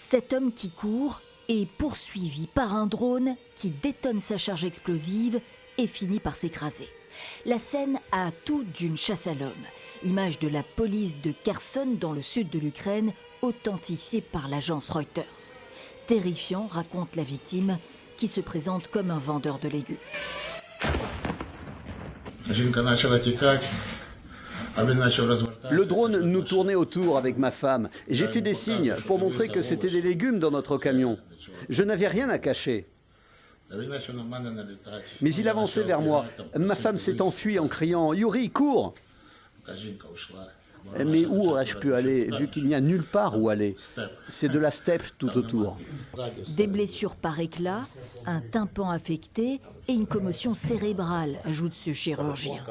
Cet homme qui court est poursuivi par un drone qui détonne sa charge explosive et finit par s'écraser. La scène a tout d'une chasse à l'homme. Image de la police de Kherson dans le sud de l'Ukraine, authentifiée par l'agence Reuters. Terrifiant, raconte la victime, qui se présente comme un vendeur de légumes. Le drone nous tournait autour avec ma femme. J'ai fait des signes pour montrer que c'était des légumes dans notre camion. Je n'avais rien à cacher. Mais il avançait vers moi. Ma femme s'est enfuie en criant « Yuri, cours !» Mais où aurais-je pu aller, vu qu'il n'y a nulle part où aller? C'est de la steppe tout autour. Des blessures par éclat, un tympan affecté et une commotion cérébrale, ajoute ce chirurgien.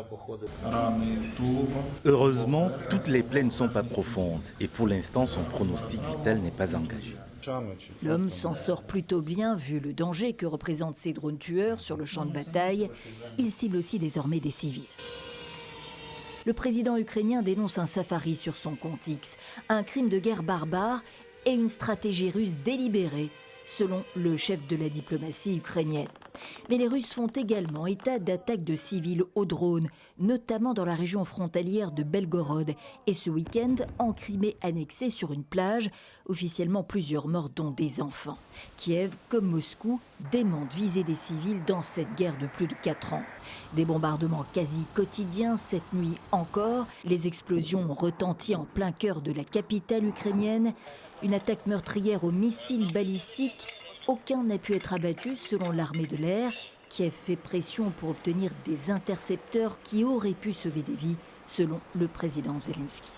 Heureusement, toutes les plaies ne sont pas profondes et pour l'instant, son pronostic vital n'est pas engagé. L'homme s'en sort plutôt bien vu le danger que représentent ces drones tueurs sur le champ de bataille. Il cible aussi désormais des civils. Le président ukrainien dénonce un safari sur son compte X, un crime de guerre barbare et une stratégie russe délibérée, selon le chef de la diplomatie ukrainienne. Mais les Russes font également état d'attaques de civils au drone, notamment dans la région frontalière de Belgorod, et ce week-end en Crimée annexée sur une plage, officiellement plusieurs morts dont des enfants. Kiev, comme Moscou, démente viser des civils dans cette guerre de plus de 4 ans. Des bombardements quasi quotidiens cette nuit encore, les explosions ont retenti en plein cœur de la capitale ukrainienne, une attaque meurtrière aux missiles balistiques. Aucun n'a pu être abattu selon l'armée de l'air, qui a fait pression pour obtenir des intercepteurs qui auraient pu sauver des vies, selon le président Zelensky.